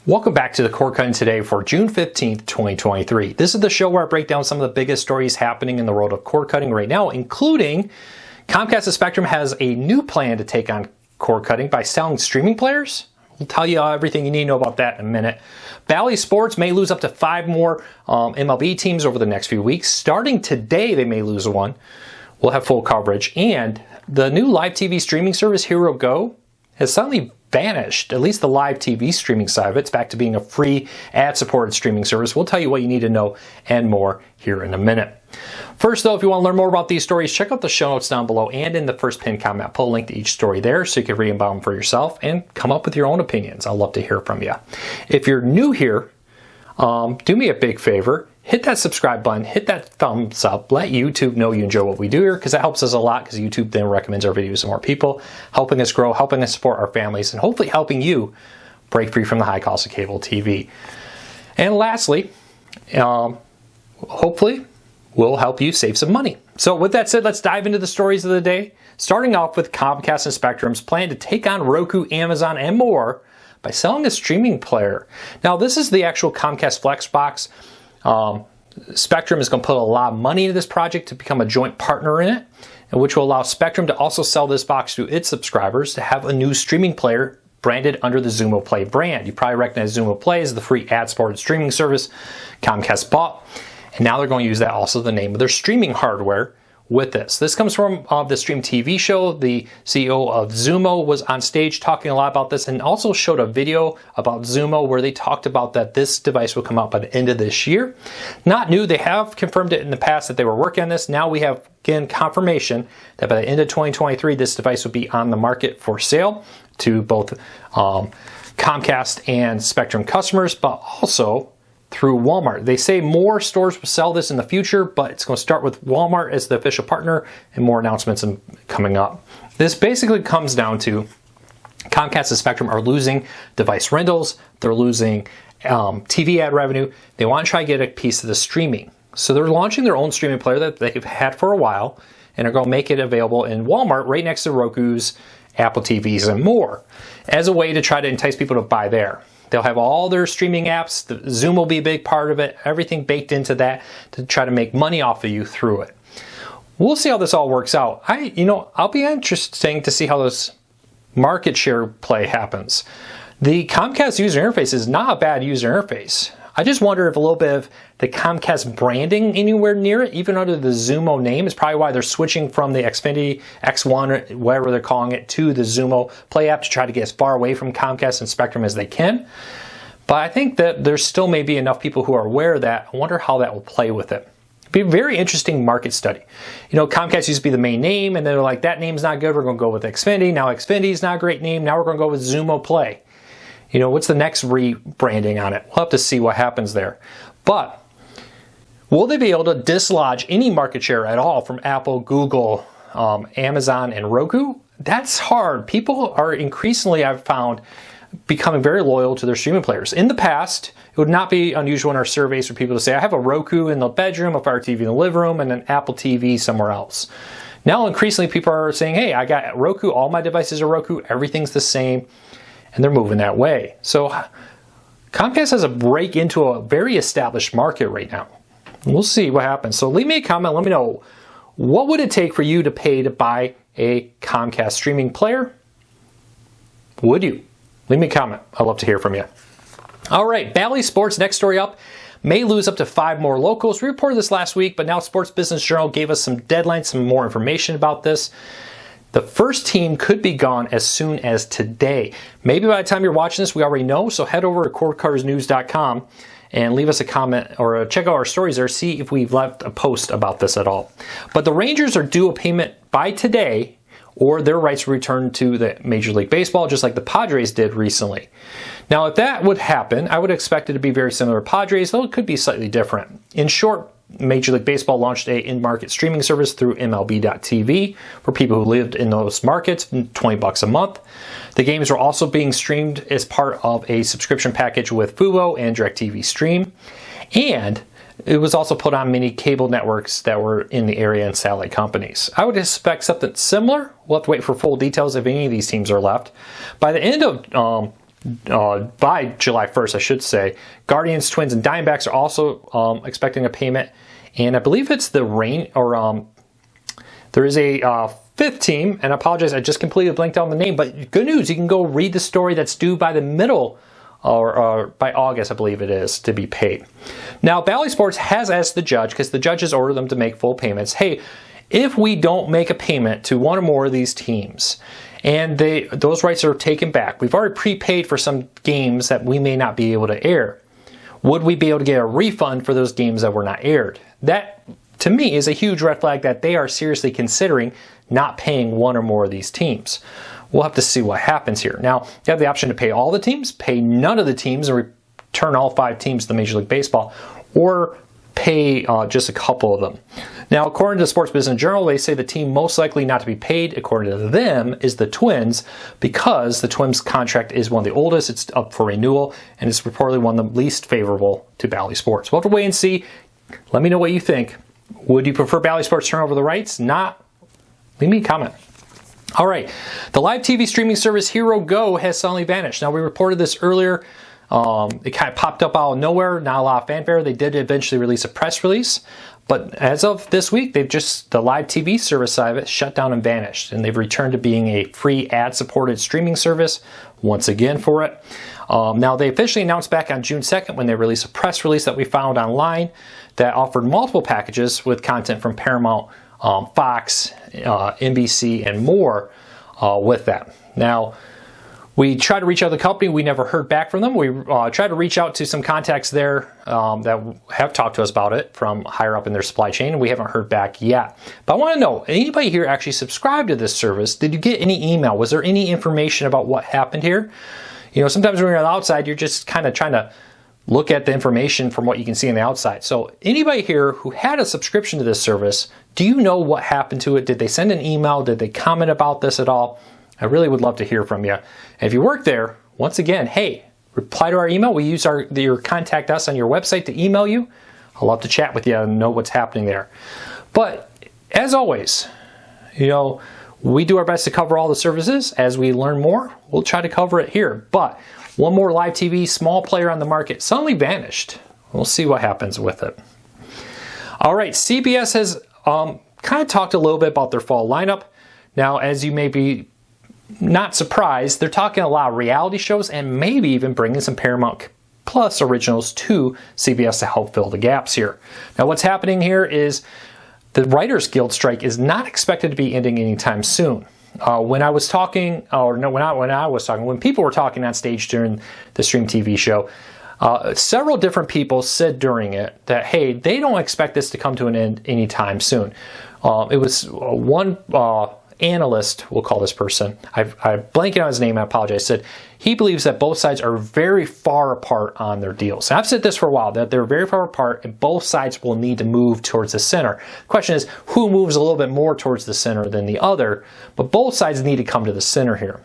Welcome back to the Cord Cutting today for June 15th, 2023. This is the show where I break down some of the biggest stories happening in the world of cord cutting right now, including Comcast and Spectrum has a new plan to take on cord cutting by selling streaming players. We'll tell you everything you need to know about that in a minute. Bally Sports may lose up to 5 more MLB teams over the next few weeks. Starting today, they may lose one. We'll have full coverage. And the new live TV streaming service, HeroGo, has suddenly vanished, at least the live TV streaming side of it. It's back to being a free ad-supported streaming service. We'll tell you what you need to know and more here in a minute. First, though, if you want to learn more about these stories, check out the show notes down below and in the first pinned comment. I'll put a link to each story there so you can read about them for yourself and come up with your own opinions. I'd love to hear from you. If you're new here, do me a big favor. Hit that subscribe button, hit that thumbs up, let YouTube know you enjoy what we do here, because that helps us a lot, because YouTube then recommends our videos to more people, helping us grow, helping us support our families, and hopefully helping you break free from the high cost of cable TV. And lastly, hopefully we'll help you save some money. So with that said, let's dive into the stories of the day, starting off with Comcast and Spectrum's plan to take on Roku, Amazon, and more by selling a streaming player. Now, this is the actual Comcast Flex box. Spectrum is going to put a lot of money into this project to become a joint partner in it, and which will allow Spectrum to also sell this box to its subscribers to have a new streaming player branded under the Xumo Play brand. You probably recognize Xumo Play as the free ad-supported streaming service Comcast bought, and now they're going to use that also the name of their streaming hardware with this. This comes from the Stream TV show. The CEO of Xumo was on stage talking a lot about this and also showed a video about Xumo where they talked about that this device will come out by the end of this year. Not new, they have confirmed it in the past that they were working on this. Now we have, again, confirmation that by the end of 2023, this device will be on the market for sale to both Comcast and Spectrum customers, but also through Walmart. They say more stores will sell this in the future, but it's going to start with Walmart as the official partner and more announcements coming up. This basically comes down to Comcast and Spectrum are losing device rentals, they're losing TV ad revenue. They want to try to get a piece of the streaming. So they're launching their own streaming player that they've had for a while and are going to make it available in Walmart right next to Roku's, Apple TVs, and more as a way to try to entice people to buy there. They'll have all their streaming apps. The Zoom will be a big part of it. Everything baked into that to try to make money off of you through it. We'll see how this all works out. I'll be interesting to see how this market share play happens. The Comcast user interface is not a bad user interface. I just wonder if a little bit of the Comcast branding anywhere near it, even under the Xumo name, is probably why they're switching from the Xfinity X1, or whatever they're calling it, to the Xumo Play app to try to get as far away from Comcast and Spectrum as they can. But I think that there still may be enough people who are aware of that. I wonder how that will play with it. It'd be a very interesting market study. Comcast used to be the main name, and they're like, that name's not good, we're going to go with Xfinity. Now Xfinity's not a great name, now we're going to go with Xumo Play. What's the next rebranding on it? We'll have to see what happens there. But will they be able to dislodge any market share at all from Apple, Google, Amazon, and Roku? That's hard. People are increasingly, I've found, becoming very loyal to their streaming players. In the past, it would not be unusual in our surveys for people to say, I have a Roku in the bedroom, a Fire TV in the living room, and an Apple TV somewhere else. Now, increasingly, people are saying, hey, I got Roku, all my devices are Roku, everything's the same. And they're moving that way. So Comcast has a break into a very established market right now. We'll see what happens. So leave me a comment. Let me know, what would it take for you to pay to buy a Comcast streaming player? Would you? Leave me a comment. I'd love to hear from you. All right, Bally Sports, next story up, may lose up to 5 more locals. We reported this last week, but now Sports Business Journal gave us some deadlines, some more information about this. The first team could be gone as soon as today. Maybe by the time you're watching this, we already know, so head over to cordcuttersnews.com and leave us a comment or check out our stories there, see if we've left a post about this at all. But the Rangers are due a payment by today, or their rights will return to the Major League Baseball, just like the Padres did recently. Now, if that would happen, I would expect it to be very similar to Padres, though it could be slightly different. In short, Major League Baseball launched a in-market streaming service through MLB.tv for people who lived in those markets, $20 a month. The games were also being streamed as part of a subscription package with Fubo and DirecTV Stream. And it was also put on many cable networks that were in the area and satellite companies. I would expect something similar. We'll have to wait for full details if any of these teams are left. By the end of by July 1st, I should say. Guardians, Twins, and Diamondbacks are also expecting a payment. And I believe it's the there is a fifth team, and I apologize, I just completely blanked on the name, but good news, you can go read the story that's due by the middle, or by August, I believe it is, to be paid. Now, Bally Sports has asked the judge, because the judge has ordered them to make full payments, hey, if we don't make a payment to one or more of these teams, and those rights are taken back, we've already prepaid for some games that we may not be able to air, would we be able to get a refund for those games that were not aired? That, to me, is a huge red flag that they are seriously considering not paying one or more of these teams. We'll have to see what happens here. Now, you have the option to pay all the teams, pay none of the teams, and return all 5 teams to Major League Baseball, or pay just a couple of them. Now, according to Sports Business Journal, they say the team most likely not to be paid, according to them, is the Twins, because the Twins' contract is one of the oldest, it's up for renewal, and it's reportedly one of the least favorable to Bally Sports. We'll have to wait and see. Let me know what you think. Would you prefer Bally Sports turn over the rights? Not? Leave me a comment. All right, the live TV streaming service HeroGo has suddenly vanished. Now, we reported this earlier. It kind of popped up out of nowhere, not a lot of fanfare. They did eventually release a press release, but as of this week, the live TV service side of it shut down and vanished, and they've returned to being a free ad-supported streaming service once again for it. Now, they officially announced back on June 2nd when they released a press release that we found online that offered multiple packages with content from Paramount, Fox, NBC, and more with that. Now, we tried to reach out to the company. We never heard back from them. We tried to reach out to some contacts there that have talked to us about it from higher up in their supply chain, and we haven't heard back yet. But I want to know, anybody here actually subscribed to this service? Did you get any email? Was there any information about what happened here? You know, sometimes when you're on the outside, you're just kind of trying to look at the information from what you can see on the outside. So anybody here who had a subscription to this service, do you know what happened to it? Did they send an email? Did they comment about this at all? I really would love to hear from you. And if you work there, once again, hey, reply to our email. We use your contact us on your website to email you. I'd love to chat with you and know what's happening there. But as always, you know, we do our best to cover all the services. As we learn more, we'll try to cover it here. But one more live TV small player on the market suddenly vanished. We'll see what happens with it. All right, CBS has kind of talked a little bit about their fall lineup. Now, as you may be not surprised, they're talking a lot of reality shows and maybe even bringing some Paramount Plus originals to CBS to help fill the gaps here. Now, what's happening here is the Writers Guild strike is not expected to be ending anytime soon. When people were talking on stage during the Stream TV show, several different people said during it that, hey, they don't expect this to come to an end anytime soon. It was one analyst, we'll call this person, I blanked on his name, I apologize, said he believes that both sides are very far apart on their deals. And I've said this for a while, that they're very far apart and both sides will need to move towards the center. The question is, who moves a little bit more towards the center than the other? But both sides need to come to the center here.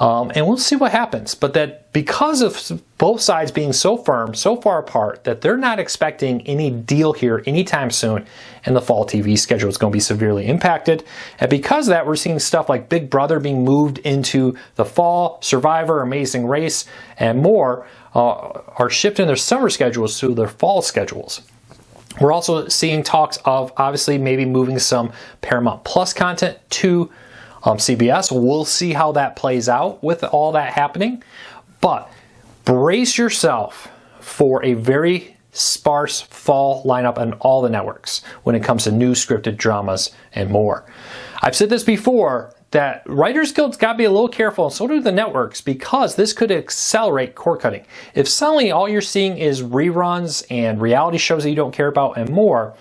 And we'll see what happens. But that because of both sides being so firm, so far apart, that they're not expecting any deal here anytime soon, and the fall TV schedule is going to be severely impacted. And because of that, we're seeing stuff like Big Brother being moved into the fall, Survivor, Amazing Race, and more are shifting their summer schedules to their fall schedules. We're also seeing talks of obviously maybe moving some Paramount Plus content to CBS. We'll see how that plays out with all that happening. But brace yourself for a very sparse fall lineup on all the networks when it comes to new scripted dramas and more. I've said this before, that Writers Guild's got to be a little careful, and so do the networks, because this could accelerate cord cutting. If suddenly all you're seeing is reruns and reality shows that you don't care about and more,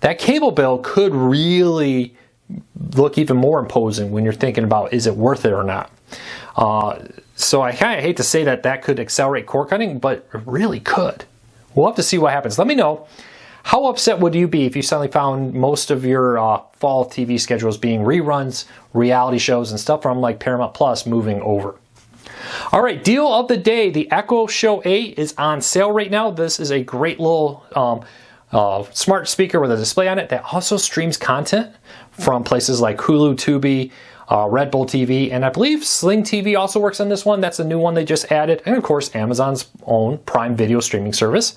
that cable bill could really look even more imposing when you're thinking about, is it worth it or not? So I kind of hate to say that could accelerate cord cutting, but it really could. We'll have to see what happens. Let me know, how upset would you be if you suddenly found most of your fall TV schedules being reruns, reality shows, and stuff from like Paramount Plus moving over? All right, deal of the day. The Echo Show 8 is on sale right now. This is a great little smart speaker with a display on it that also streams content from places like Hulu, Tubi, Red Bull TV, and I believe Sling TV also works on this one. That's a new one they just added. And of course, Amazon's own Prime Video streaming service.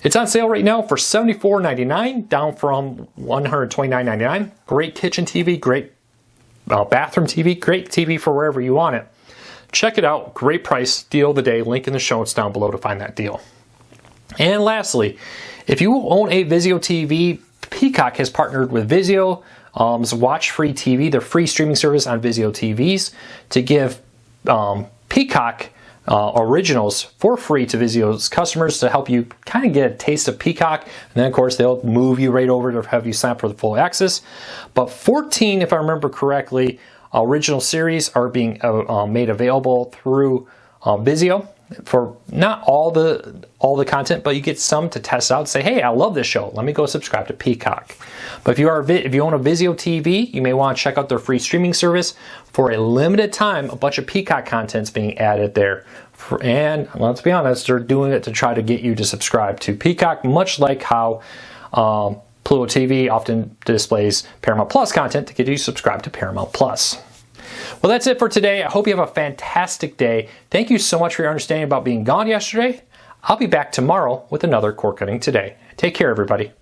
It's on sale right now for $74.99, down from $129.99. Great kitchen TV, great bathroom TV, great TV for wherever you want it. Check it out. Great price, deal of the day. Link in the show notes down below to find that deal. And lastly, if you own a Vizio TV, Peacock has partnered with Vizio, Watch Free TV, their free streaming service on Vizio TVs, to give Peacock originals for free to Vizio's customers to help you kind of get a taste of Peacock. And then, of course, they'll move you right over to have you sign up for the full access. But 14, if I remember correctly, original series are being made available through Vizio for not all the content, but you get some to test out. Say, hey, I love this show. Let me go subscribe to Peacock. But if you own a Vizio TV, you may want to check out their free streaming service. For a limited time, a bunch of Peacock content's being added there. And let's be honest, they're doing it to try to get you to subscribe to Peacock, much like how Pluto TV often displays Paramount Plus content to get you subscribed to Paramount Plus. Well, that's it for today. I hope you have a fantastic day. Thank you so much for your understanding about being gone yesterday. I'll be back tomorrow with another Cord Cutting Today. Take care, everybody.